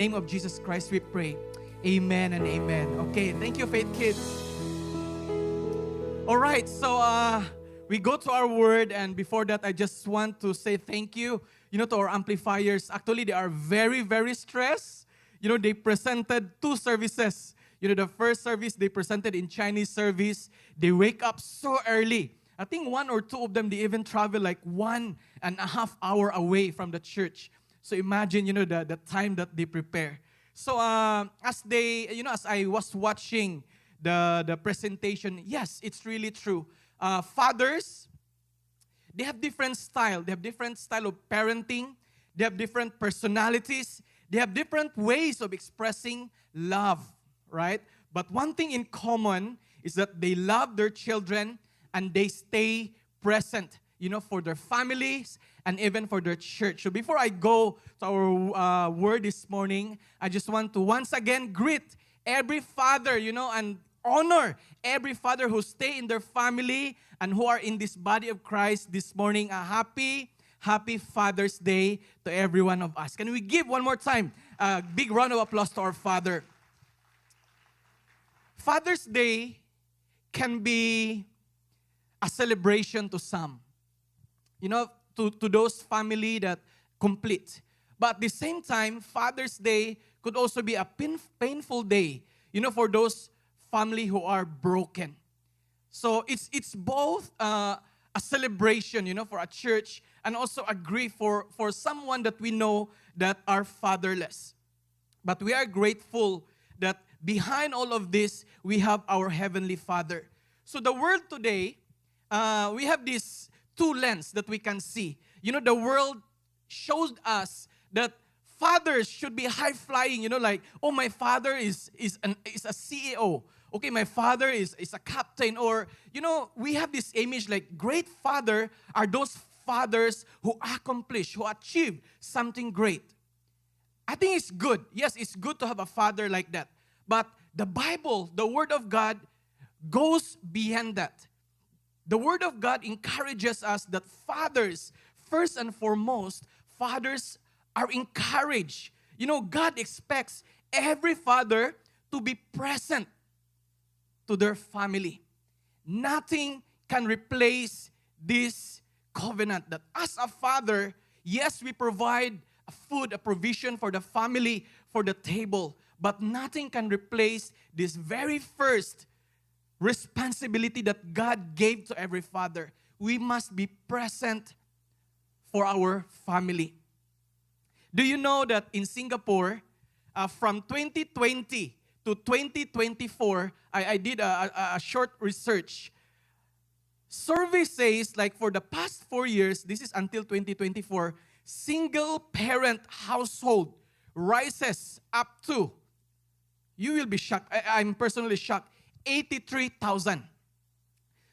Name of Jesus Christ we pray. Amen and amen. Okay, thank you, Faith Kids. All right, so we go to our word, and before that, I just want to say thank you, to our amplifiers. Actually, they are very, very stressed. They presented two services. The first service they presented in Chinese service. They wake up so early. I think one or two of them, they even travel like 1.5 hours away from the church. So imagine, the time that they prepare. So as I was watching the presentation, yes, it's really true. Fathers, they have different style. They have different style of parenting. They have different personalities. They have different ways of expressing love, right? But one thing in common is that they love their children and they stay present, for their families and even for their church. So before I go to our word this morning, I just want to once again greet every father, and honor every father who stay in their family and who are in this body of Christ this morning. A happy Father's Day to every one of us. Can we give one more time a big round of applause to our Father? Father's Day can be a celebration to some. To those family that complete. But at the same time, Father's Day could also be a painful day, for those family who are broken. So it's both a celebration, for a church, and also a grief for someone that we know that are fatherless. But we are grateful that behind all of this, we have our Heavenly Father. So the world today, we have this two lenses that we can see. The world shows us that fathers should be high-flying, like, oh, my father is a CEO. Okay, my father is a captain. Or, we have this image like great father are those fathers who accomplish, who achieve something great. I think it's good. Yes, it's good to have a father like that. But the Bible, the Word of God, goes beyond that. The Word of God encourages us that fathers, first and foremost, fathers are encouraged. God expects every father to be present to their family. Nothing can replace this covenant that as a father, yes, we provide a food, a provision for the family, for the table, but nothing can replace this very first responsibility that God gave to every father. We must be present for our family. Do you know that in Singapore, from 2020 to 2024, I did a short research. Survey says, like for the past 4 years, this is until 2024, single-parent household rises up to, you will be shocked, I'm personally shocked, 83,000.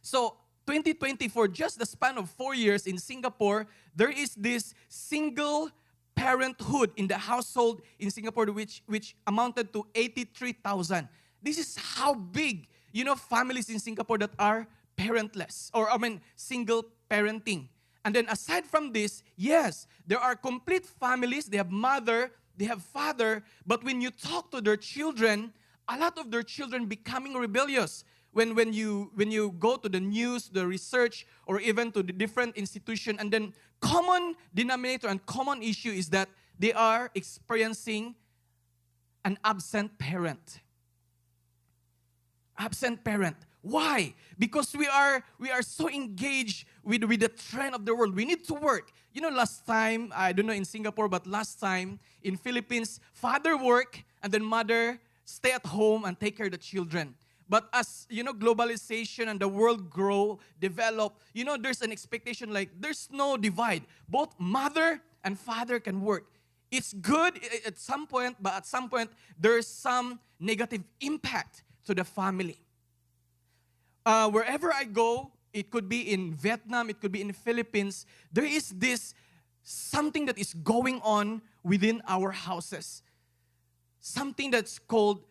So 2024, just the span of 4 years in Singapore, there is this single parenthood in the household in Singapore which amounted to 83,000. This is how big, families in Singapore that are parentless, or single parenting. And then aside from this, yes, there are complete families, they have mother, they have father, but when you talk to their children, a lot of their children becoming rebellious. When you go to the news, the research, or even to the different institution, and then common denominator and common issue is that they are experiencing an absent parent. Absent parent. Why? Because we are so engaged with the trend of the world. We need to work. Last time, I don't know in Singapore, but last time in Philippines, father work and then mother stay at home and take care of the children. But as, globalization and the world grow, develop, there's an expectation like there's no divide. Both mother and father can work. It's good at some point, but at some point, there's some negative impact to the family. Wherever I go, it could be in Vietnam, it could be in the Philippines, there is this something that is going on within our houses. Something that's called,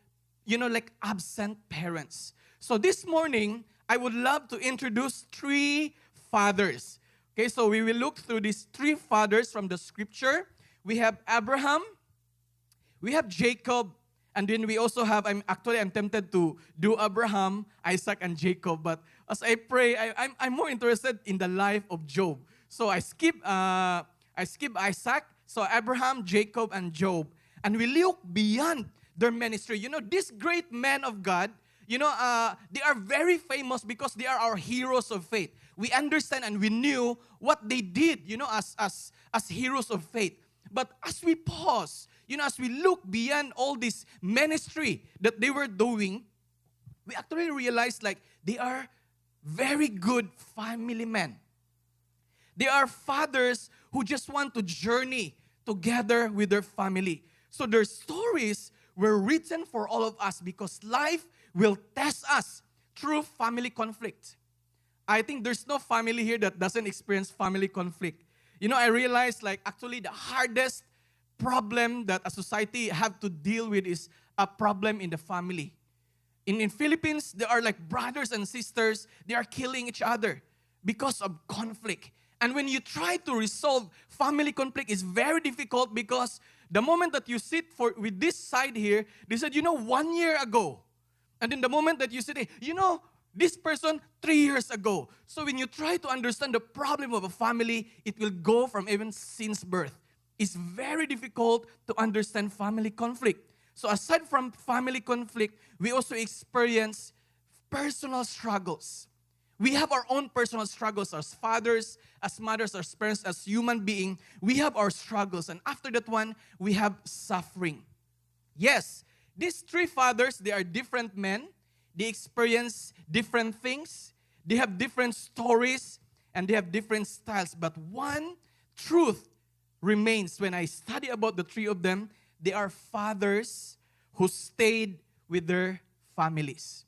like absent parents. So this morning, I would love to introduce 3 fathers. Okay, so we will look through these 3 fathers from the scripture. We have Abraham, We have Jacob, and then we also have, I'm tempted to do Abraham, Isaac, and Jacob. But as I pray, I'm more interested in the life of Job. So I skip Isaac, so Abraham, Jacob, and Job. And we look beyond their ministry. You know, these great men of God, you know, they are very famous because they are our heroes of faith. We understand and we knew what they did, you know, as heroes of faith. But as we pause, you know, as we look beyond all this ministry that they were doing, we actually realize like they are very good family men. They are fathers who just want to journey together with their family. So their stories were written for all of us because life will test us through family conflict. I think there's no family here that doesn't experience family conflict. You know, I realized like actually the hardest problem that a society have to deal with is a problem in the family. In Philippines, there are like brothers and sisters, they are killing each other because of conflict. And when you try to resolve family conflict, it's very difficult because the moment that you sit with this side here, they said, you know, 1 year ago. And then the moment that you sit here, you know, this person 3 years ago. So when you try to understand the problem of a family, it will go from even since birth. It's very difficult to understand family conflict. So aside from family conflict, we also experience personal struggles. We have our own personal struggles as fathers, as mothers, as parents, as human beings. We have our struggles. And after that one, we have suffering. Yes, these three fathers, they are different men. They experience different things. They have different stories. And they have different styles. But one truth remains when I study about the three of them. They are fathers who stayed with their families.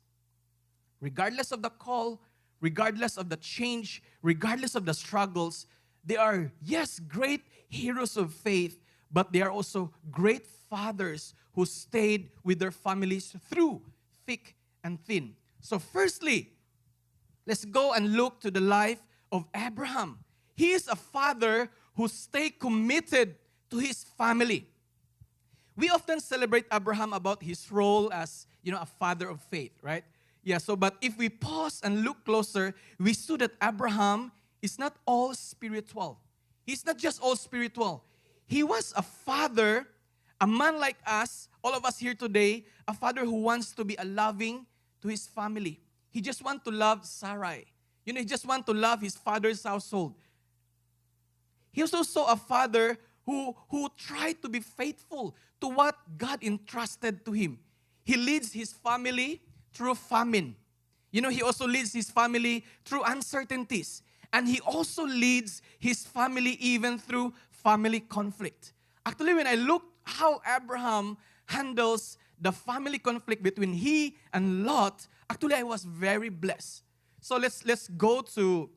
Regardless of the call, regardless of the change, regardless of the struggles, they are, yes, great heroes of faith, but they are also great fathers who stayed with their families through thick and thin. So firstly, let's go and look to the life of Abraham. He is a father who stayed committed to his family. We often celebrate Abraham about his role as, you know, a father of faith, right? Yeah, so but if we pause and look closer, we see that Abraham is not all spiritual. He's not just all spiritual. He was a father, a man like us, all of us here today, a father who wants to be a loving to his family. He just wants to love Sarai. You know, he just wants to love his father's household. He was also a father who tried to be faithful to what God entrusted to him. He leads his family through famine. You know, he also leads his family through uncertainties. And he also leads his family even through family conflict. Actually, when I look how Abraham handles the family conflict between he and Lot, actually I was very blessed. So let's go to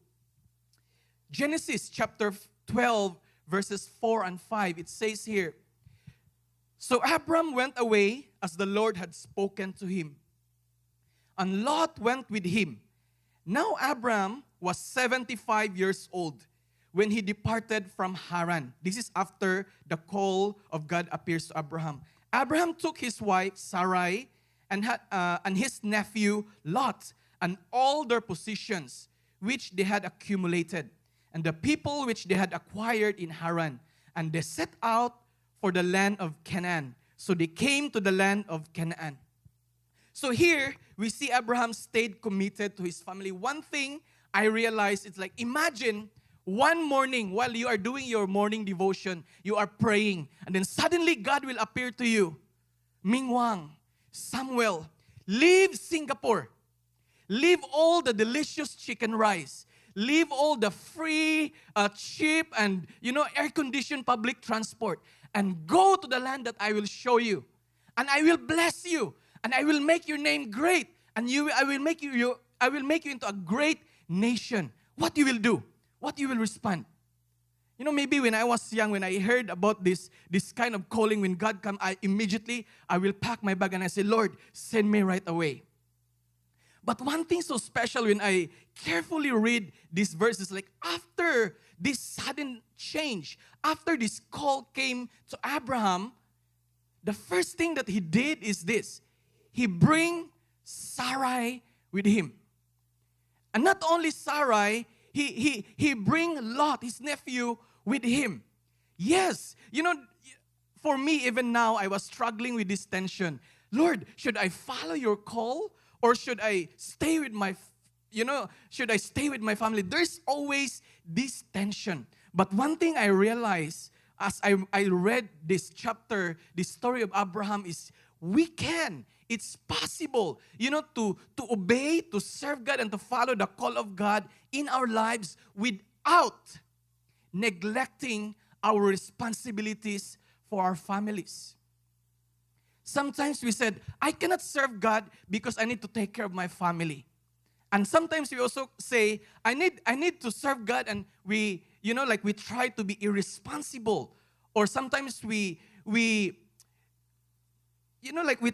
Genesis chapter 12, verses 4 and 5. It says here, so Abram went away as the Lord had spoken to him, and Lot went with him. Now Abram was 75 years old when he departed from Haran. This is after the call of God appears to Abraham. Abraham took his wife Sarai and his nephew Lot and all their possessions which they had accumulated, and the people which they had acquired in Haran, and they set out for the land of Canaan. So they came to the land of Canaan. So here, we see Abraham stayed committed to his family. One thing I realized, it's like, imagine one morning while you are doing your morning devotion, you are praying, and then suddenly God will appear to you. Ming Wang, Samuel, leave Singapore. Leave all the delicious chicken rice. Leave all the free, cheap, and, air-conditioned public transport. And go to the land that I will show you. And I will bless you. And I will make your name great. And I will make you into a great nation. What you will do? What you will respond? Maybe when I was young, when I heard about this kind of calling, when God come, I will pack my bag and I say, Lord, send me right away. But one thing so special when I carefully read these verses, like after this sudden change, after this call came to Abraham, the first thing that he did is this. He bring Sarai with him. And not only Sarai, he bring Lot, his nephew, with him. Yes, for me, even now, I was struggling with this tension. Lord, should I follow your call? Or should I stay with should I stay with my family? There's always this tension. But one thing I realized as I read this chapter, this story of Abraham, is it's possible, to obey, to serve God, and to follow the call of God in our lives without neglecting our responsibilities for our families. Sometimes we said, I cannot serve God because I need to take care of my family. And sometimes we also say, I need to serve God, and we try to be irresponsible. Or sometimes we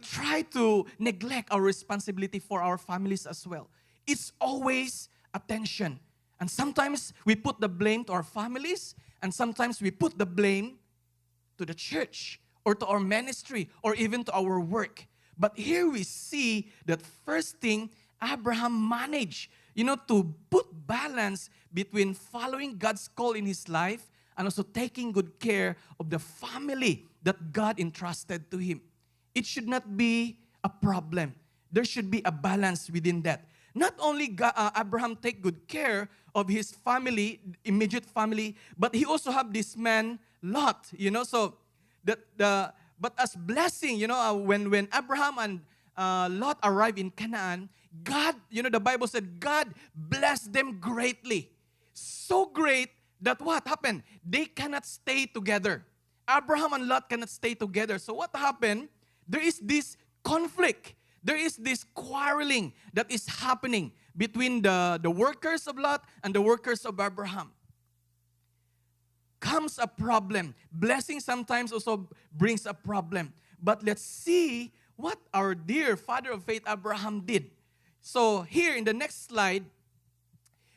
try to neglect our responsibility for our families as well. It's always a tension. And sometimes we put the blame to our families, and sometimes we put the blame to the church or to our ministry or even to our work. But here we see that first thing, Abraham managed, to put balance between following God's call in his life and also taking good care of the family that God entrusted to him. It should not be a problem. There should be a balance within that. Not only Abraham take good care of his family, immediate family, but he also have this man Lot. So but as blessing, when Abraham and Lot arrived in Canaan, God, the Bible said God blessed them greatly, so great that what happened? They cannot stay together. Abraham and Lot cannot stay together. So what happened? There is this conflict. There is this quarreling that is happening between the workers of Lot and the workers of Abraham. Comes a problem. Blessing sometimes also brings a problem. But let's see what our dear father of faith Abraham did. So here in the next slide,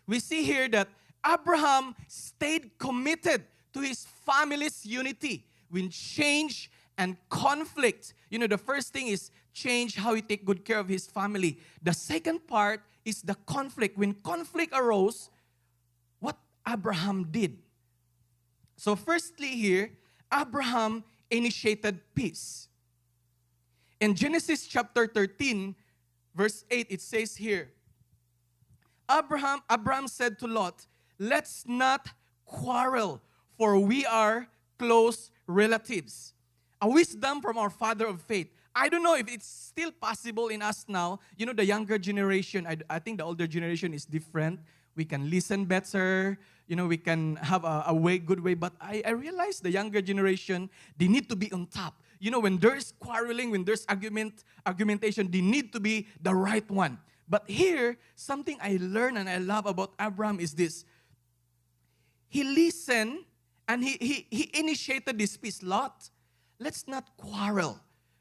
we see here that Abraham stayed committed to his family's unity when change and conflict. The first thing is change, how he take good care of his family. The second part is the conflict. When conflict arose, what Abraham did. So firstly here, Abraham initiated peace. In Genesis chapter 13, verse 8, it says here, Abraham said to Lot, let's not quarrel, for we are close relatives. A wisdom from our father of faith. I don't know if it's still possible in us now. The younger generation, I think the older generation is different. We can listen better. We can have a good way. But I realize the younger generation, they need to be on top. When there's quarreling, when there's argumentation, they need to be the right one. But here, something I learn and I love about Abraham is this. He listened and he initiated this peace. Lot, let's not quarrel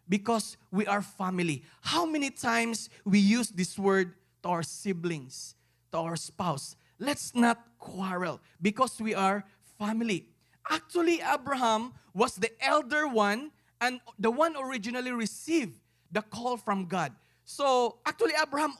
because we are family. How many times we use this word to our siblings, to our spouse? Let's not quarrel because we are family. Actually, Abraham was the elder one and the one originally received the call from God. So actually, Abraham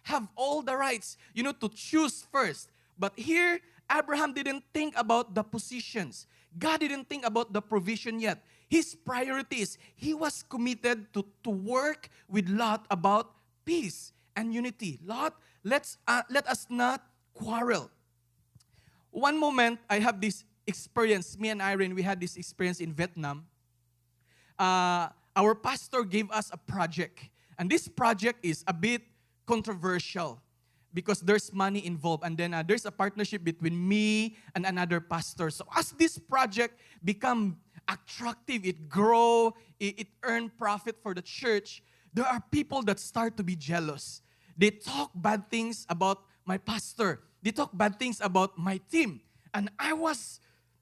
have all the rights, to choose first. But here, Abraham didn't think about the positions. God didn't think about the provision yet. His priorities, he was committed to work with Lot about peace and unity. Lot, let us not quarrel. One moment, I have this experience. Me and Irene, we had this experience in Vietnam. Our pastor gave us a project. And this project is a bit controversial because there's money involved. And then there's a partnership between me and another pastor. So as this project become attractive, it grow, it earn profit for the church, there are people that start to be jealous. They talk bad things about my pastor. They talk bad things about my team. And I was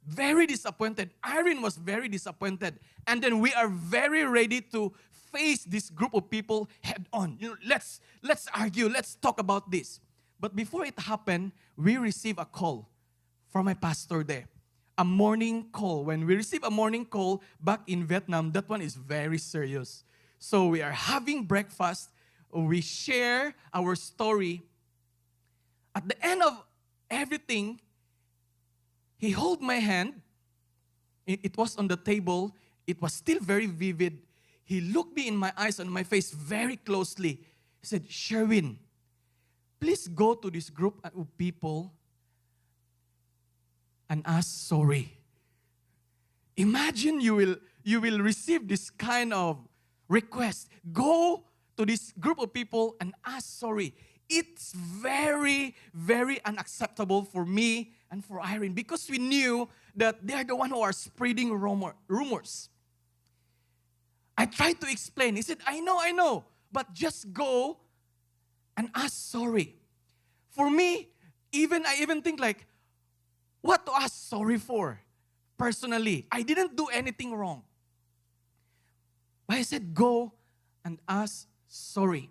very disappointed. Irene was very disappointed. And then we are very ready to face this group of people head on. Let's argue. Let's talk about this. But before it happened, we received a call from my pastor there. a morning call. When we receive a morning call back in Vietnam, that one is very serious. So we are having breakfast. We share our story. At the end of everything, he held my hand. It was on the table. It was still very vivid. He looked me in my eyes and my face very closely. He said, Sherwin, please go to this group of people and ask sorry. Imagine you will receive this kind of request. Go to this group of people and ask sorry. It's very, very unacceptable for me and for Irene because we knew that they're the one who are spreading rumors. I tried to explain. He said, I know, but just go and ask sorry. For me, I even think like, what to ask sorry for? Personally, I didn't do anything wrong. But I said, go and ask sorry.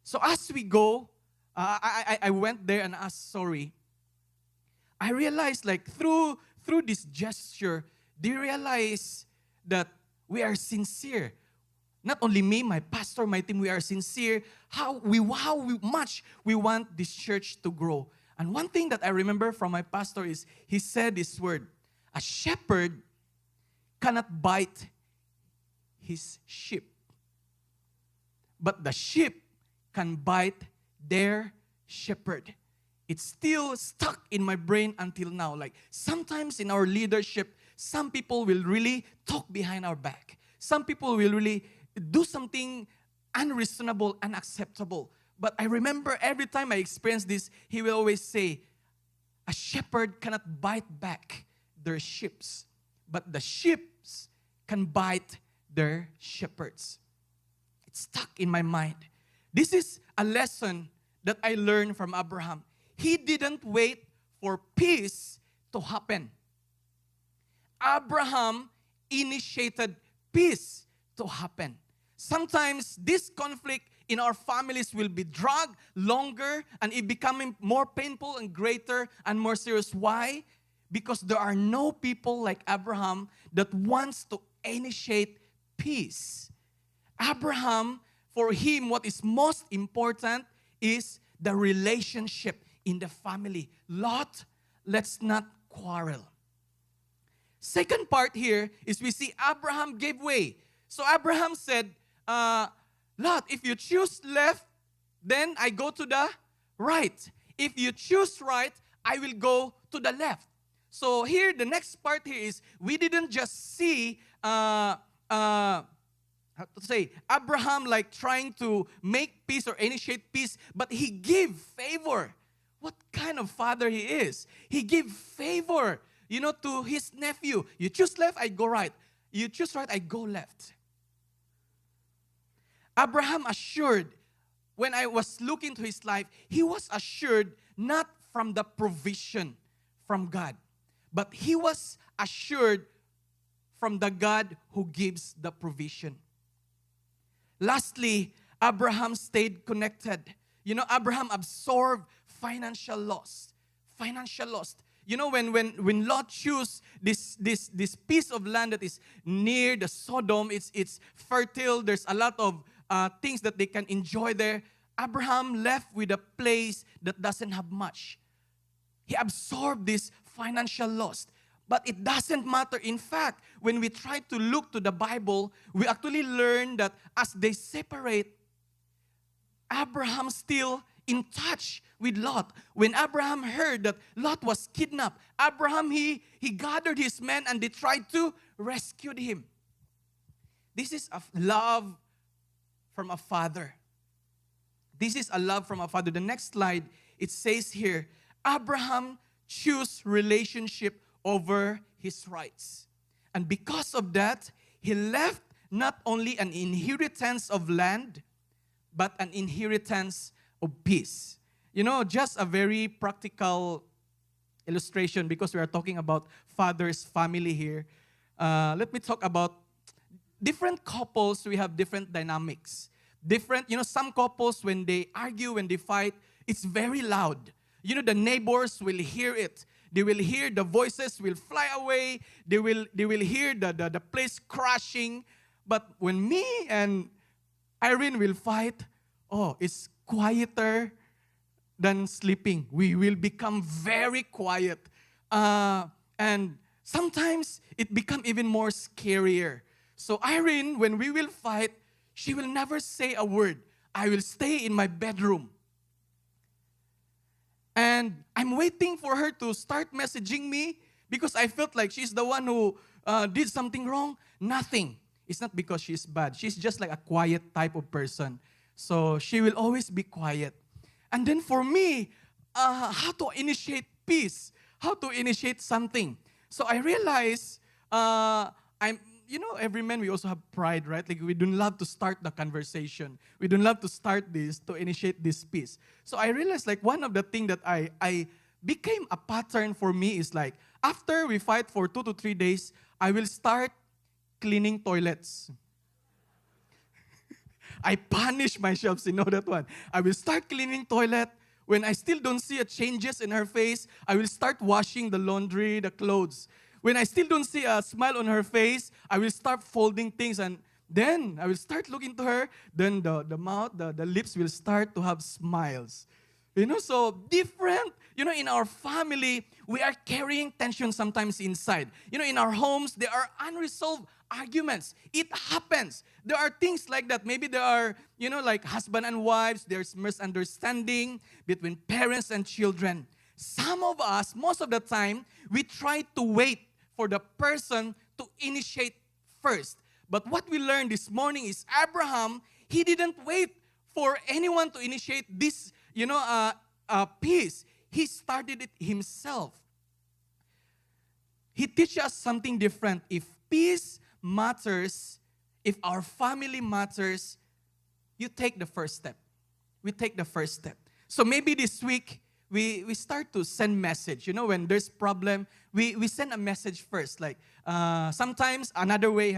So as we go, I went there and asked sorry. I realized like through this gesture, they realize that we are sincere. Not only me, my pastor, my team, we are sincere. How much we want this church to grow. And one thing that I remember from my pastor is he said this word, a shepherd cannot bite his sheep, but the sheep can bite their shepherd. It's still stuck in my brain until now. Like sometimes in our leadership, some people will really talk behind our back. Some people will really do something unreasonable, unacceptable. But I remember every time I experience this, he will always say, a shepherd cannot bite back their sheep, but the sheep can bite their shepherds. It's stuck in my mind. This is a lesson that I learned from Abraham. He didn't wait for peace to happen. Abraham initiated peace to happen. Sometimes this conflict in our families will be dragged longer and it becoming more painful and greater and more serious. Why? Because there are no people like Abraham that wants to initiate peace. Abraham, for him, what is most important is the relationship in the family. Lot, let's not quarrel. Second part here is we see Abraham gave way. So Abraham said, Lot, if you choose left, then I go to the right. If you choose right, I will go to the left. So here, the next part here is we didn't just see, how to say, Abraham like trying to make peace or initiate peace, but he gave favor. What kind of father he is? He gave favor, to his nephew. You choose left, I go right. You choose right, I go left. Abraham assured, when I was looking to his life, he was assured not from the provision from God, but he was assured from the God who gives the provision. Lastly, Abraham stayed connected. Abraham absorbed financial loss. Financial loss. When Lot chose this piece of land that is near the Sodom, it's fertile. There's a lot of things that they can enjoy there. Abraham left with a place that doesn't have much. He absorbed this financial loss. But it doesn't matter. In fact, when we try to look to the Bible, we actually learn that as they separate, Abraham still in touch with Lot. When Abraham heard that Lot was kidnapped, Abraham, he gathered his men and they tried to rescue him. This is a love from a father. This is a love from a father. The next slide, it says here, Abraham chose relationship over his rights. And because of that, he left not only an inheritance of land, but an inheritance of peace. Just a very practical illustration because we are talking about father's family here. Let me talk about different couples. We have different dynamics. Some couples, when they argue, when they fight, it's very loud. The neighbors will hear it. They will hear the voices will fly away. They will hear the place crashing. But when me and Irene will fight, oh, it's quieter than sleeping. We will become very quiet. And sometimes it becomes even more scarier. So Irene, when we will fight, she will never say a word. I will stay in my bedroom. And I'm waiting for her to start messaging me because I felt like she's the one who did something wrong. Nothing. It's not because she's bad. She's just like a quiet type of person. So she will always be quiet. And then for me, how to initiate peace, how to initiate something. So I realized every man, we also have pride, right? Like we don't love to start the conversation. We don't love to start this, to initiate this peace. So I realized like one of the things that I became a pattern for me is like, after we fight for 2 to 3 days, I will start cleaning toilets. I punish myself, you know that one. I will start cleaning toilet. When I still don't see a changes in her face, I will start washing the laundry, the clothes. When I still don't see a smile on her face, I will start folding things, and then I will start looking to her. Then the mouth, the lips will start to have smiles. So different. In our family, we are carrying tension sometimes inside. In our homes, there are unresolved arguments. It happens. There are things like that. Maybe there are, like husband and wives, there's misunderstanding between parents and children. Some of us, most of the time, we try to wait for the person to initiate first. But what we learned this morning is Abraham, he didn't wait for anyone to initiate this, peace. He started it himself. He teaches us something different. If peace matters, if our family matters, you take the first step. We take the first step. So maybe this week, we start to send message. When there's problem, we send a message first. Like sometimes another way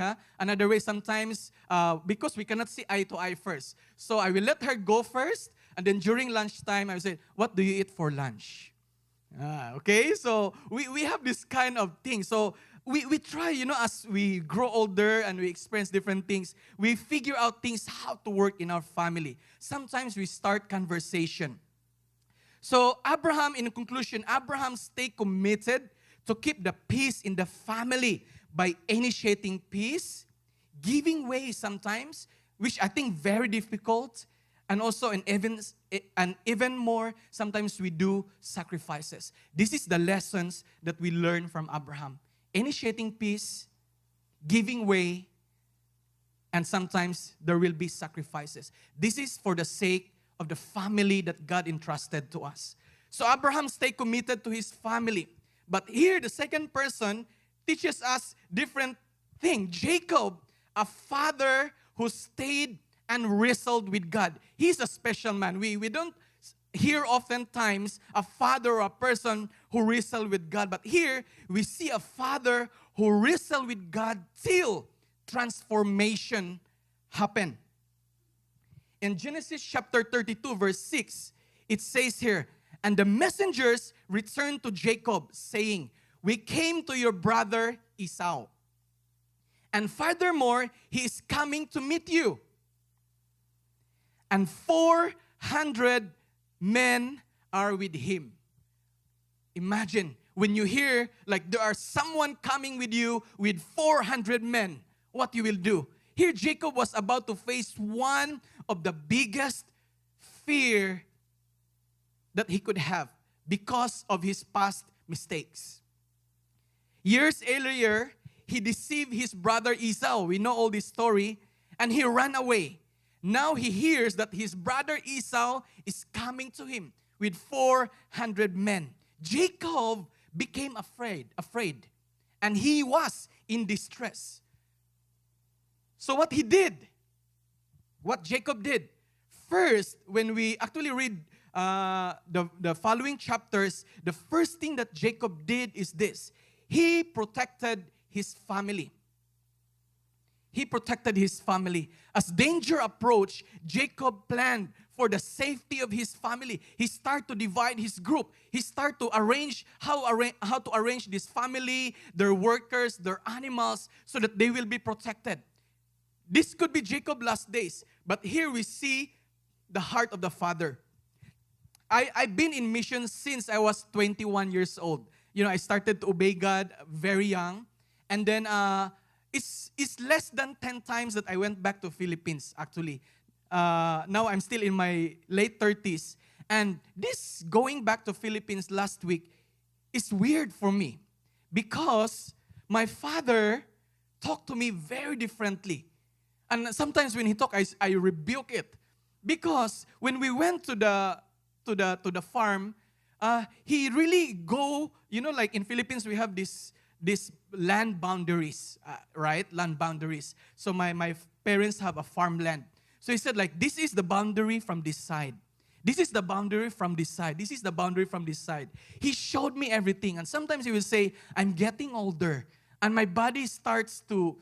sometimes because we cannot see eye to eye first. So I will let her go first, and then during lunchtime I will say, what do you eat for lunch? Okay, so we have this kind of thing. So we try, as we grow older and we experience different things, we figure out things how to work in our family. Sometimes we start conversation. So Abraham, in conclusion, Abraham stayed committed to keep the peace in the family by initiating peace, giving way sometimes, which I think very difficult, and also even more, sometimes we do sacrifices. This is the lessons that we learn from Abraham. Initiating peace, giving way, and sometimes there will be sacrifices. This is for the sake of the family that God entrusted to us. So Abraham stayed committed to his family. But here, the second person teaches us different thing. Jacob, a father who stayed and wrestled with God. He's a special man. We don't hear oftentimes a father or a person who wrestled with God. But here, we see a father who wrestled with God till transformation happened. In Genesis chapter 32, verse 6, it says here, and the messengers returned to Jacob, saying, we came to your brother Esau. And furthermore, he is coming to meet you. And 400 men are with him. Imagine, when you hear like there are someone coming with you with 400 men, what you will do. Here, Jacob was about to face one of the biggest fear that he could have because of his past mistakes. Years earlier, he deceived his brother Esau. We know all this story. And he ran away. Now he hears that his brother Esau is coming to him with 400 men. Jacob became afraid. And he was in distress. So what Jacob did, first, when we actually read the following chapters, the first thing that Jacob did is this. He protected his family. He protected his family. As danger approached, Jacob planned for the safety of his family, he started to divide his group. He started to arrange how to arrange this family, their workers, their animals, so that they will be protected. This could be Jacob's last days. But here we see the heart of the father. I've been in mission since I was 21 years old. I started to obey God very young. And then it's less than 10 times that I went back to Philippines, actually. Now I'm still in my late 30s. And this going back to Philippines last week is weird for me. Because my father talked to me very differently. And sometimes when he talked, I rebuke it. Because when we went to the farm, he really like in Philippines we have this land boundaries, right? Land boundaries. So my parents have a farmland. So he said like, this is the boundary from this side. This is the boundary from this side. This is the boundary from this side. He showed me everything. And sometimes he will say, I'm getting older. And my body starts to,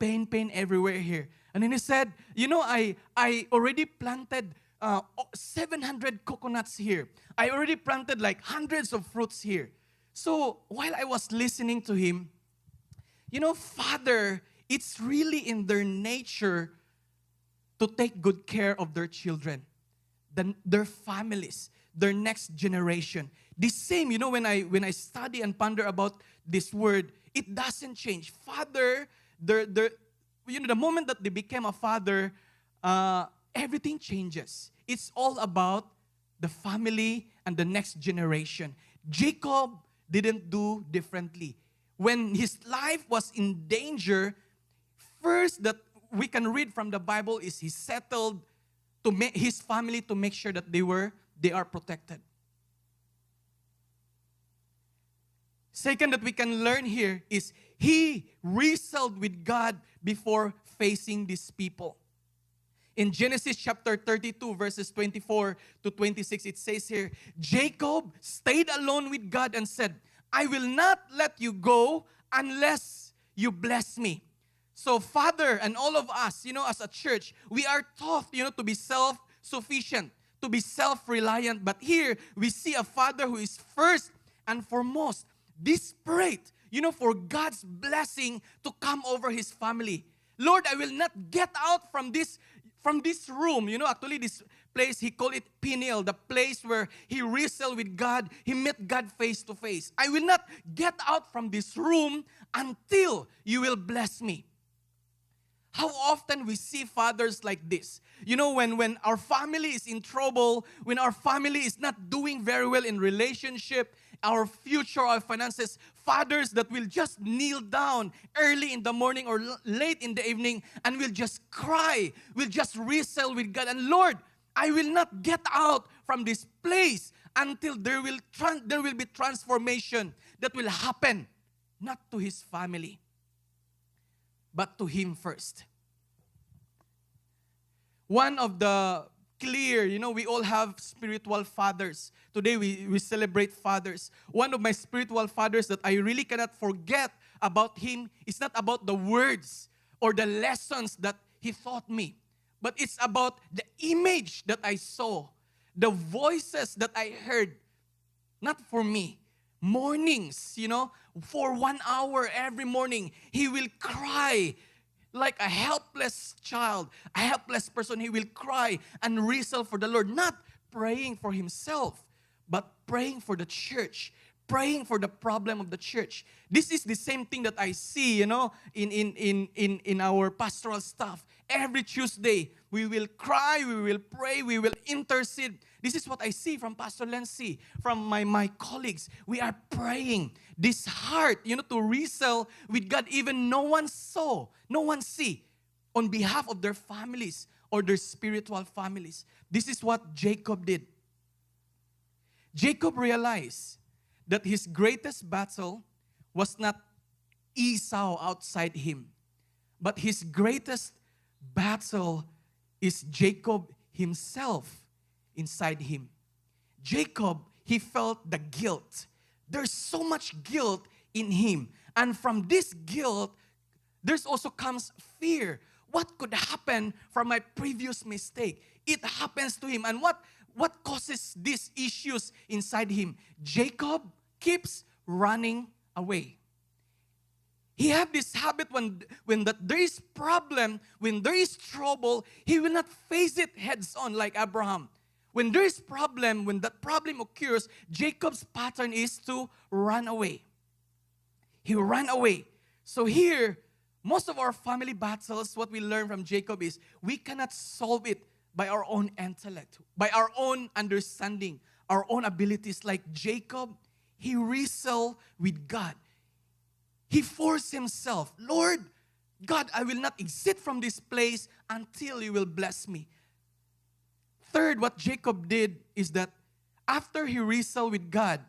pain everywhere here. And then he said, I already planted 700 coconuts here. I already planted like hundreds of fruits here. So while I was listening to him, Father, it's really in their nature to take good care of their children, their families, their next generation. The same, when I study and ponder about this word, it doesn't change. Father, the moment that they became a father, everything changes. It's all about the family and the next generation. Jacob didn't do differently. When his life was in danger, first that we can read from the Bible is he settled to make his family to make sure that they are protected. Second that we can learn here is he wrestled with God before facing these people. In Genesis chapter 32, verses 24 to 26, it says here, Jacob stayed alone with God and said, I will not let you go unless you bless me. So Father and all of us, as a church, we are taught, to be self-sufficient, to be self-reliant. But here, we see a father who is first and foremost desperate, for God's blessing to come over his family. Lord, I will not get out from this room. Actually this place, he called it Peniel, the place where he wrestled with God. He met God face to face. I will not get out from this room until you will bless me. How often we see fathers like this. When our family is in trouble, when our family is not doing very well in relationship, our future, our finances, fathers that will just kneel down early in the morning or late in the evening and will just cry, will just wrestle with God. And Lord, I will not get out from this place until there will be transformation that will happen, not to his family, but to him first. One of the clear, we all have spiritual fathers. Today we celebrate fathers. One of my spiritual fathers that I really cannot forget about him is not about the words or the lessons that he taught me, but it's about the image that I saw, the voices that I heard, not for me. Mornings, for 1 hour every morning, he will cry like a helpless child, a helpless person. He will cry and wrestle for the Lord, not praying for himself, but praying for the church, praying for the problem of the church. This is the same thing that I see, in our pastoral staff. Every Tuesday, we will cry, we will pray, we will intercede. This is what I see from Pastor Lency, from my colleagues. We are praying this heart, to wrestle with God. Even no one see on behalf of their families or their spiritual families. This is what Jacob did. Jacob realized that his greatest battle was not Esau outside him, but his greatest battle is Jacob himself inside him. Jacob, he felt the guilt. There's so much guilt in him. And from this guilt, there's also comes fear. what could happen from my previous mistake? It happens to him. And what causes these issues inside him? Jacob keeps running away. He had this habit when there is problem, when there is trouble, he will not face it heads on like Abraham. When there is problem, when that problem occurs, Jacob's pattern is to run away. He ran away. So here, most of our family battles, what we learn from Jacob is we cannot solve it by our own intellect, by our own understanding, our own abilities. Like Jacob, he wrestled with God. He forced himself, Lord, God, I will not exit from this place until you will bless me. Third, what Jacob did is that after he wrestled with God,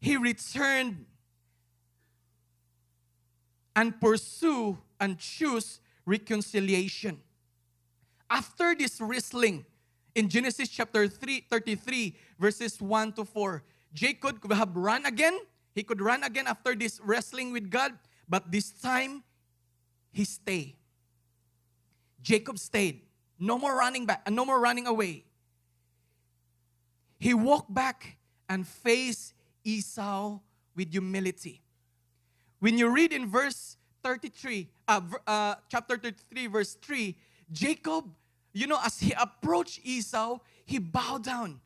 he returned and pursue and choose reconciliation. After this wrestling, in Genesis chapter 33, verses 1 to 4, Jacob could have run again. He could run again after this wrestling with God, but this time, he stayed. Jacob stayed. No more running back, no more running away. He walked back and faced Esau with humility. When you read in verse 33, chapter 33, verse 3, Jacob, as he approached Esau, he bowed down.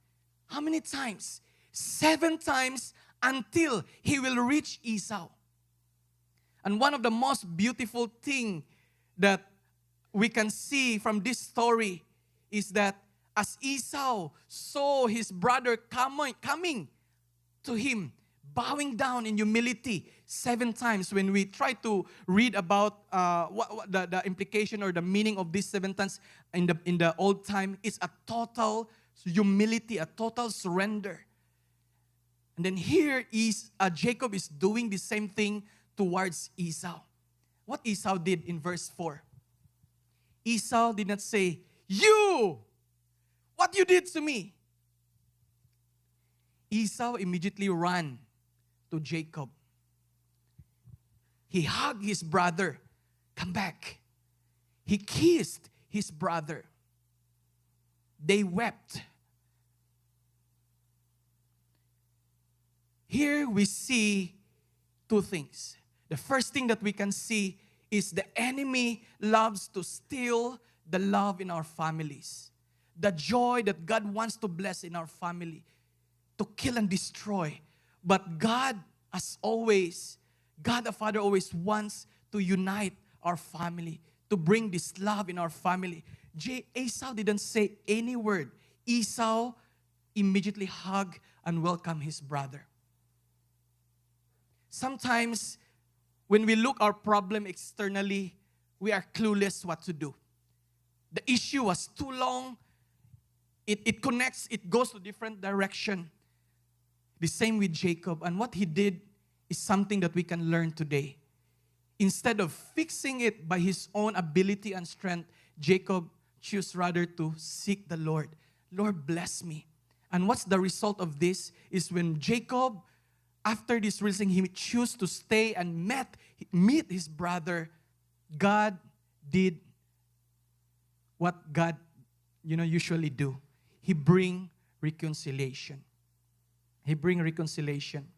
How many times? 7 times until he will reach Esau. And one of the most beautiful thing that we can see from this story is that as Esau saw his brother coming to him, bowing down in humility 7 times. When we try to read about what the implication or the meaning of these 7 times in the old time, is a total humility, a total surrender. And then here is Jacob is doing the same thing towards Esau. What Esau did in verse 4? Esau did not say, "You, what you did to me." Esau immediately ran to Jacob. He hugged his brother. Come back. He kissed his brother. They wept. Here we see 2 things. The first thing that we can see is the enemy loves to steal the love in our families. The joy that God wants to bless in our family. To kill and destroy. But God, as always, God the Father always wants to unite our family. To bring this love in our family. Esau didn't say any word. Esau immediately hugged and welcomed his brother. Sometimes, when we look our problem externally, we are clueless what to do. The issue was too long. It connects, it goes to different direction. The same with Jacob. And what he did is something that we can learn today. Instead of fixing it by his own ability and strength, Jacob chose rather to seek the Lord. Lord, bless me. And what's the result of this is when Jacob, after this wrestling, he chose to stay and meet his brother. God did what God, usually do. He bring reconciliation. He bring reconciliation.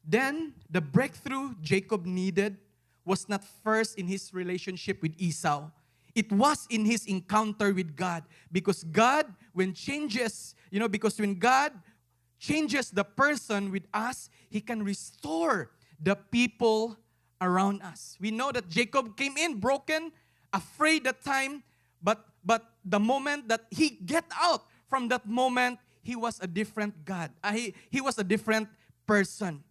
Then, the breakthrough Jacob needed was not first in his relationship with Esau. It was in his encounter with God. Because God, when God changes the person with us, He can restore the people around us. We know that Jacob came in broken, afraid that time, but the moment that he get out from that moment, he was a different God. He was a different person.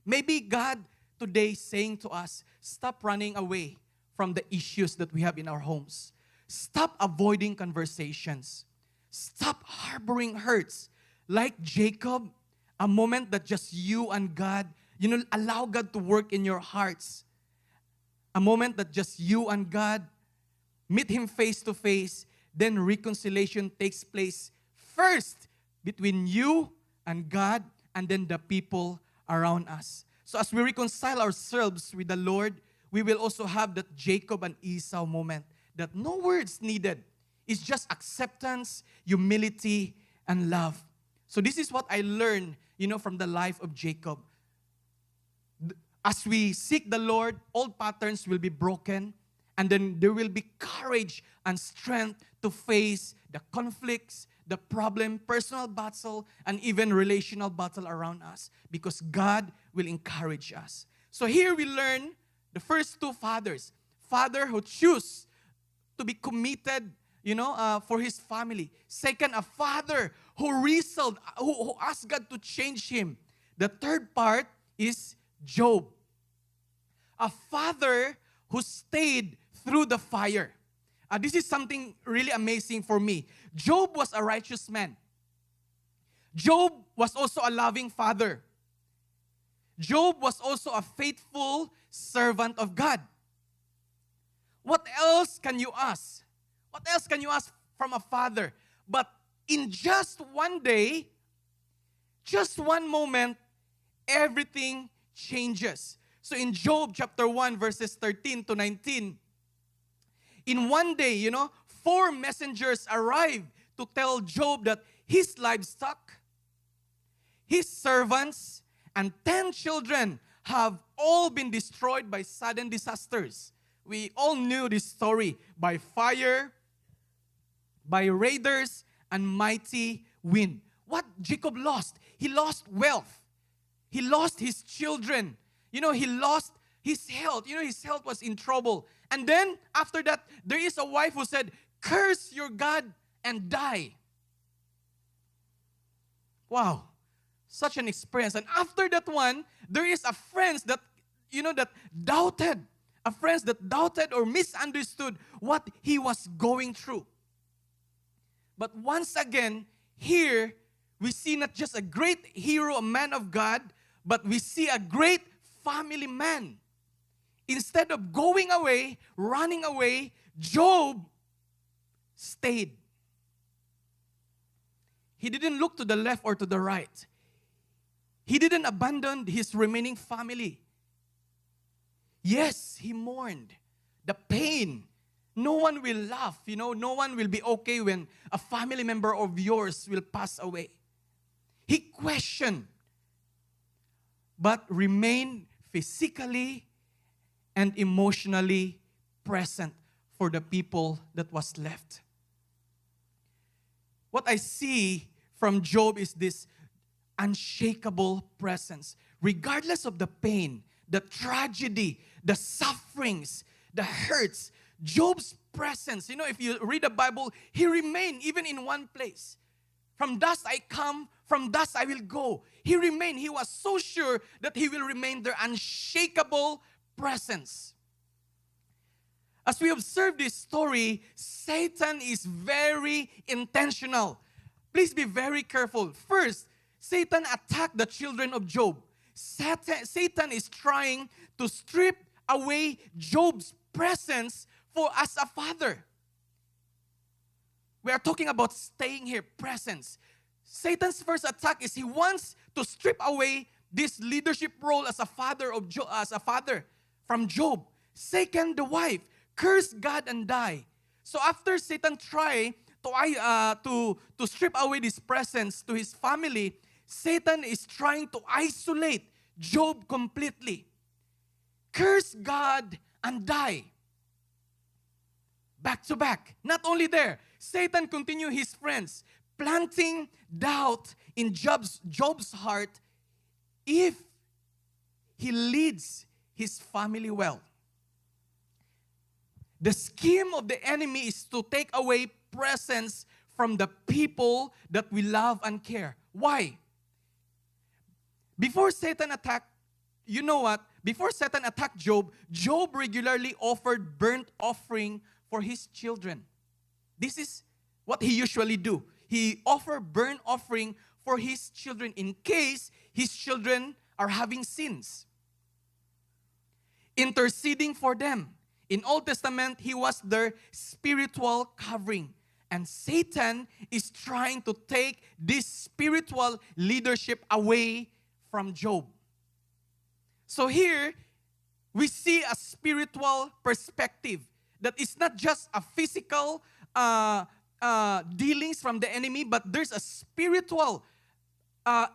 Maybe God today is saying to us, stop running away from the issues that we have in our homes. Stop avoiding conversations. Stop harboring hurts. Like Jacob, a moment that just you and God, allow God to work in your hearts. A moment that just you and God meet Him face to face, then reconciliation takes place first between you and God, and then the people around us. So as we reconcile ourselves with the Lord, we will also have that Jacob and Esau moment, that no words needed. It's just acceptance, humility, and love. So this is what I learned, from the life of Jacob. As we seek the Lord, old patterns will be broken, and then there will be courage and strength to face the conflicts, the problem, personal battle, and even relational battle around us, because God will encourage us. So here we learn the first two fathers. Father who choose to be committed, for his family. Second, a father who wrestled, who asked God to change him. The third part is Job, a father who stayed through the fire. This is something really amazing for me. Job was a righteous man. Job was also a loving father. Job was also a faithful servant of God. What else can you ask? What else can you ask from a father? But in just one day, just one moment, everything changes. So in Job chapter 1, verses 13 to 19, in one day, 4 messengers arrived to tell Job that his livestock, his servants, and 10 children have all been destroyed by sudden disasters. We all knew this story: by fire, by raiders, and mighty wind. What Jacob lost? He lost wealth. He lost his children. He lost his health. His health was in trouble. And then, after that, there is a wife who said, "Curse your God and die." Wow. Such an experience. And after that one, there is a friends that, that doubted. A friends that doubted or misunderstood what he was going through. But once again, here, we see not just a great hero, a man of God, but we see a great family man. Instead of going away, running away, Job stayed. He didn't look to the left or to the right. He didn't abandon his remaining family. Yes, he mourned the pain. No one will laugh, no one will be okay when a family member of yours will pass away. He questioned, but remained physically and emotionally present for the people that was left. What I see from Job is this unshakable presence. Regardless of the pain, the tragedy, the sufferings, the hurts, Job's presence, if you read the Bible, he remained even in one place. From dust I come, from dust I will go. He remained. He was so sure that he will remain there, unshakable presence. As we observe this story, Satan is very intentional. Please be very careful. First, Satan attacked the children of Job. Satan is trying to strip away Job's presence as a father. We are talking about staying here, presence. Satan's first attack is he wants to strip away this leadership role as a father from Job. Second, the wife, curse God and die. So after Satan tried to strip away this presence to his family, Satan is trying to isolate Job completely. Curse God and die. Back to back. Not only there, Satan continued his friends, planting doubt in Job's heart if he leads his family well. The scheme of the enemy is to take away presence from the people that we love and care. Why? Before Satan attacked, Before Satan attacked Job, Job regularly offered burnt offering for his children. This is what he usually do. He offered burnt offering for his children in case his children are having sins. Interceding for them. In Old Testament, he was their spiritual covering. And Satan is trying to take this spiritual leadership away from Job. So here, we see a spiritual perspective that is not just a physical dealings from the enemy, but there's a spiritual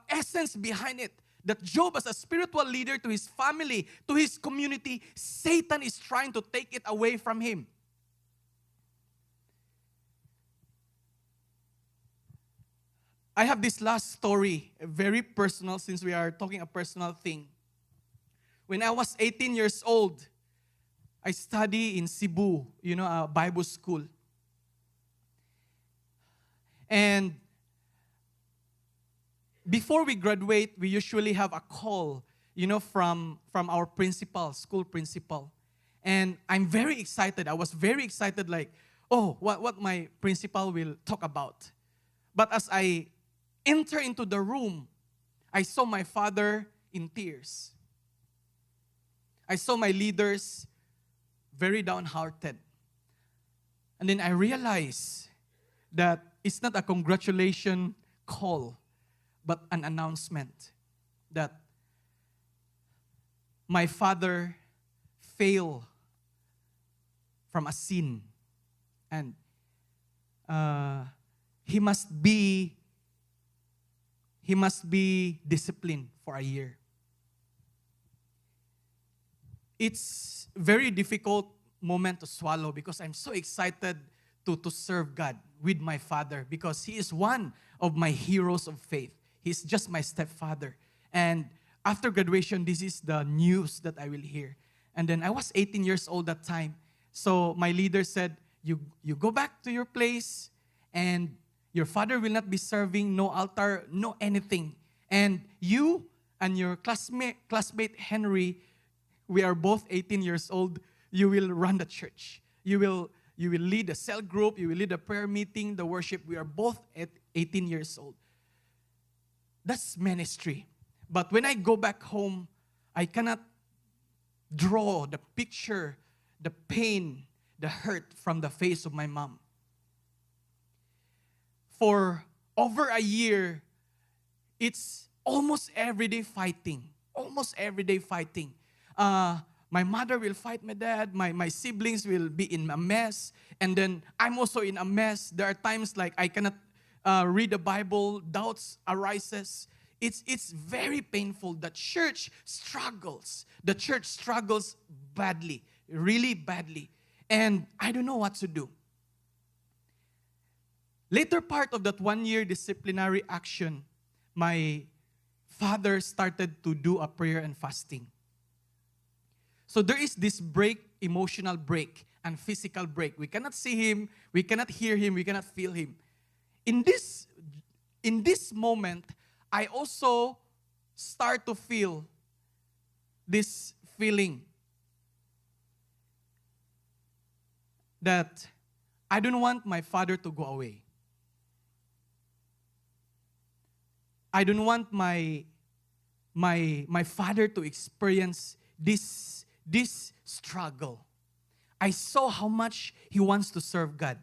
essence behind it. That Job, as a spiritual leader to his family, to his community, Satan is trying to take it away from him. I have this last story, very personal, since we are talking a personal thing. When I was 18 years old, I studied in Cebu, a Bible school. And before we graduate, we usually have a call, from our principal, school principal. And I'm very excited. I was very excited, like, what my principal will talk about. But as I enter into the room, I saw my father in tears. I saw my leaders very downhearted. And then I realized that it's not a congratulation call, but an announcement that my father failed from a sin, and he must be disciplined for a year. It's very difficult moment to swallow because I'm so excited to serve God with my father, because he is one of my heroes of faith. He's just my stepfather. And after graduation, this is the news that I will hear. And then I was 18 years old that time. So my leader said, you go back to your place, and your father will not be serving, no altar, no anything. And you and your classmate Henry, we are both 18 years old, you will run the church. You will lead a cell group, you will lead a prayer meeting, the worship. We are both at 18 years old. That's ministry. But when I go back home, I cannot draw the picture, the pain, the hurt from the face of my mom. For over a year, it's almost everyday fighting. Almost everyday fighting. My mother will fight my dad. My siblings will be in a mess. And then I'm also in a mess. There are times like I cannot read the Bible. Doubts arises. It's very painful. The church struggles. The church struggles badly. Really badly. And I don't know what to do. Later part of that 1 year disciplinary action, my father started to do a prayer and fasting. So there is this break, emotional break and physical break. We cannot see him, we cannot hear him, we cannot feel him. In this moment, I also start to feel this feeling that I don't want my father to go away. I don't want my father to experience this struggle. I saw how much he wants to serve God.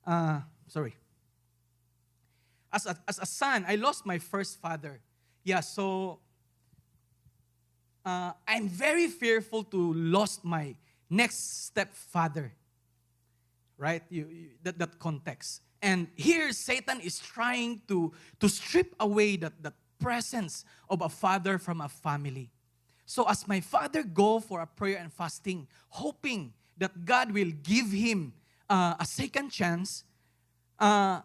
As a son, I lost my first father. Yeah, so I'm very fearful to lose my next stepfather. Right? That context. And here Satan is trying to strip away that presence of a father from a family. So as my father go for a prayer and fasting, hoping that God will give him a second chance, I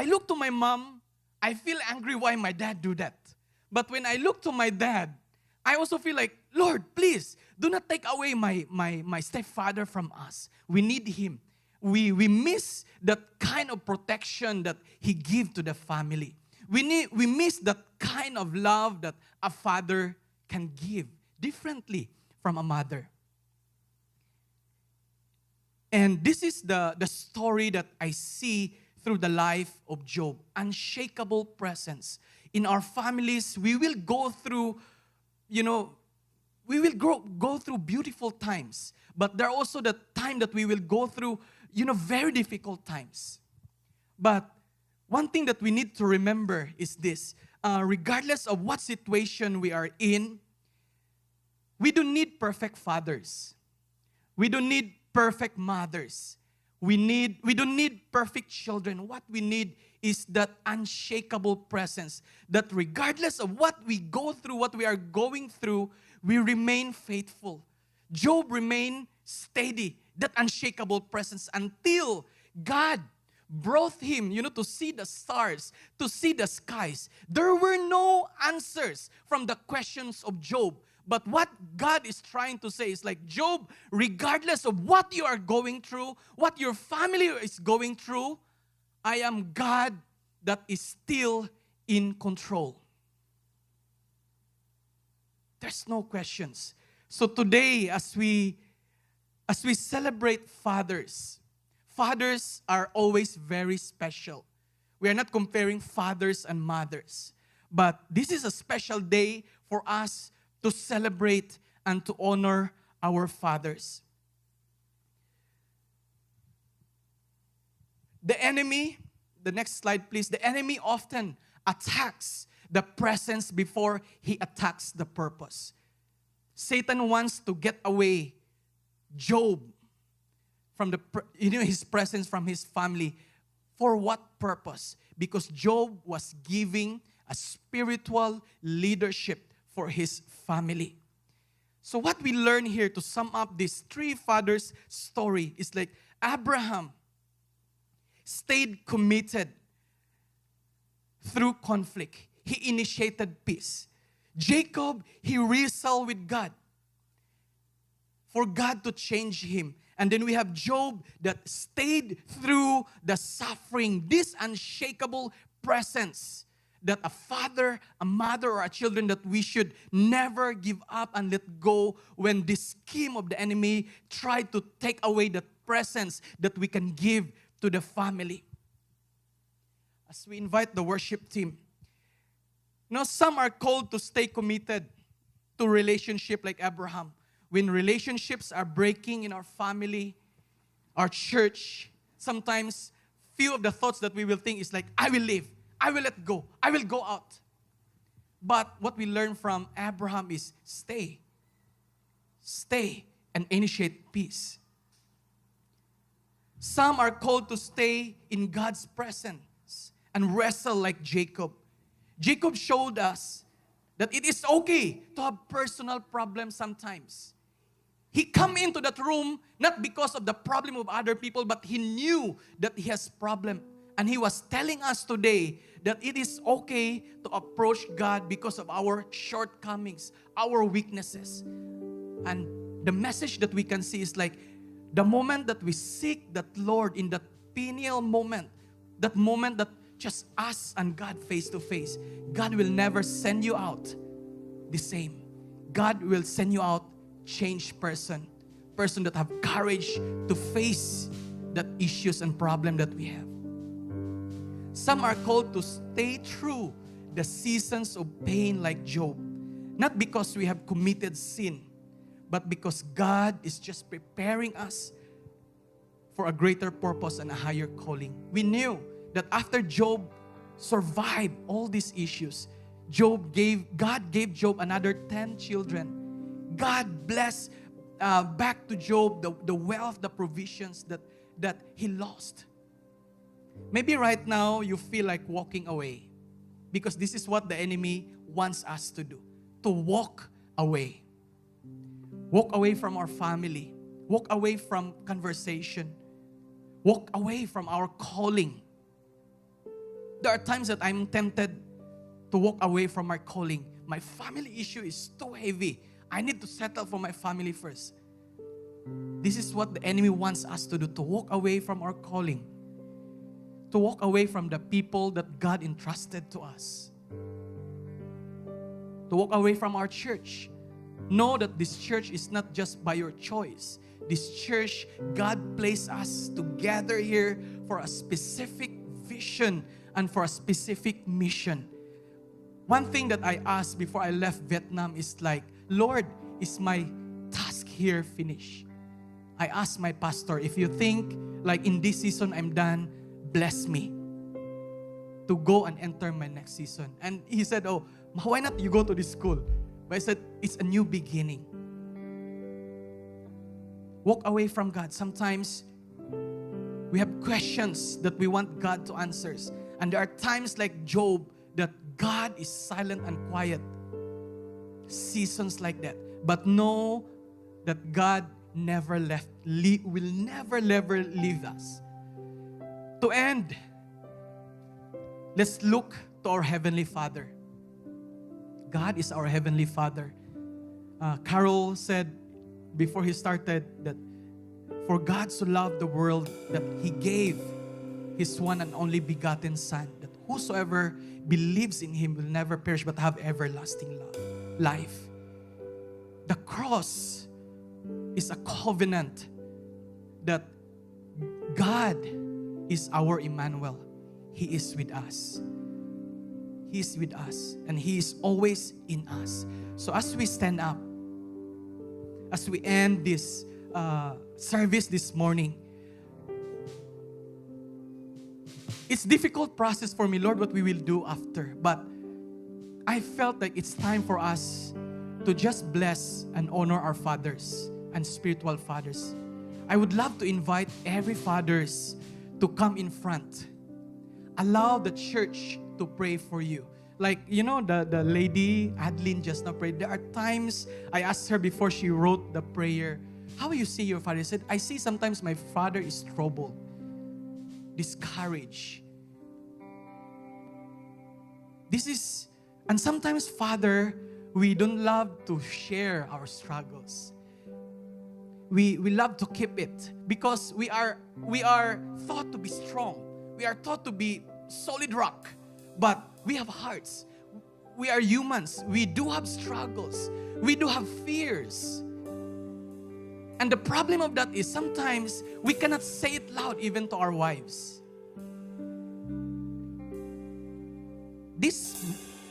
look to my mom, I feel angry why my dad do that. But when I look to my dad, I also feel like, Lord, please, do not take away my stepfather from us. We need him. We miss that kind of protection that he give to the family. We miss that kind of love that a father can give differently from a mother. And this is the story that I see through the life of Job. Unshakable presence. In our families, we will go through, we will go through beautiful times. But there are also the time that we will go through, very difficult times. But one thing that we need to remember is this. Regardless of what situation we are in, We don't need perfect fathers. We don't need perfect mothers. We don't need perfect children. What we need is that unshakable presence that regardless of what we go through, what we are going through, we remain faithful. Job remained steady, that unshakable presence until God brought him, to see the stars, to see the skies. There were no answers from the questions of Job. But what God is trying to say is like, Job, regardless of what you are going through, what your family is going through, I am God that is still in control. There's no questions. So today, as we celebrate fathers, fathers are always very special. We are not comparing fathers and mothers. But this is a special day for us to celebrate and to honor our fathers. The enemy, the next slide please, the enemy often attacks the presence before he attacks the purpose. Satan wants to get away Job from his presence from his family. For what purpose? Because Job was giving a spiritual leadership for his family. So what we learn here to sum up this three fathers story is like Abraham stayed committed through conflict. He initiated peace. Jacob, he wrestled with God for God to change him. And then we have Job that stayed through the suffering, this unshakable presence that a father, a mother, or a children that we should never give up and let go when this scheme of the enemy tried to take away the presence that we can give to the family. As we invite the worship team, some are called to stay committed to relationship like Abraham. When relationships are breaking in our family, our church, sometimes few of the thoughts that we will think is like, I will leave, I will let go, I will go out. But what we learn from Abraham is stay and initiate peace. Some are called to stay in God's presence and wrestle like Jacob. Jacob showed us that it is okay to have personal problems sometimes. He come into that room not because of the problem of other people, but he knew that he has problem. And he was telling us today that it is okay to approach God because of our shortcomings, our weaknesses. And the message that we can see is like, the moment that we seek that Lord in that pineal moment, that moment that just us and God face to face, God will never send you out the same. God will send you out changed person that have courage to face that issues and problem that we have. Some are called to stay through the seasons of pain like Job, not because we have committed sin, but because God is just preparing us for a greater purpose and a higher calling. We knew that after Job survived all these issues, God gave Job another 10 children. God blessed back to Job the wealth, the provisions that he lost. Maybe right now you feel like walking away because this is what the enemy wants us to do, to walk away. Walk away from our family. Walk away from conversation. Walk away from our calling. There are times that I'm tempted to walk away from my calling. My family issue is too heavy. I need to settle for my family first. This is what the enemy wants us to do, to walk away from our calling. To walk away from the people that God entrusted to us. To walk away from our church. Know that this church is not just by your choice. This church, God placed us together here for a specific vision and for a specific mission. One thing that I asked before I left Vietnam is like, Lord, is my task here finished? I asked my pastor, if you think like in this season I'm done, bless me to go and enter my next season. And he said, oh, why not you go to this school? But I said, it's a new beginning. walk away from God. Sometimes we have questions that we want God to answer. And there are times like Job that God is silent and quiet. Seasons like that. But know that God will never leave us. To end, let's look to our Heavenly Father. God is our Heavenly Father. Carol said before he started that for God so loved the world that He gave His one and only begotten Son, that whosoever believes in Him will never perish but have everlasting life. The cross is a covenant that God is our Emmanuel. He is with us. He is with us and He is always in us. So as we stand up, as we end this service this morning, it's difficult process for me, Lord, what we will do after. But I felt like it's time for us to just bless and honor our fathers and spiritual fathers. I would love to invite every fathers to come in front. Allow the church to pray for you. Like, you know, the lady, Adeline, just now prayed. There are times I asked her before she wrote the prayer, how you see your father? She said, I see sometimes my father is troubled, discouraged. And sometimes, Father, we don't love to share our struggles. We love to keep it because we are thought to be strong. We are thought to be solid rock. But we have hearts. We are humans. We do have struggles. We do have fears. And the problem of that is sometimes we cannot say it loud even to our wives. This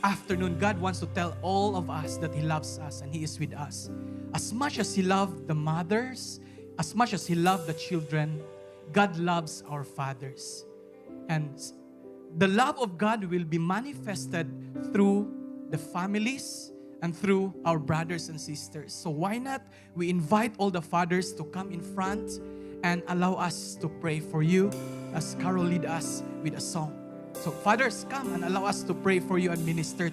afternoon, God wants to tell all of us that He loves us and He is with us. As much as He loved the mothers, as much as He loved the children, God loves our fathers. And the love of God will be manifested through the families and through our brothers and sisters. So why not we invite all the fathers to come in front and allow us to pray for you as Carol lead us with a song. So fathers, come and allow us to pray for you and minister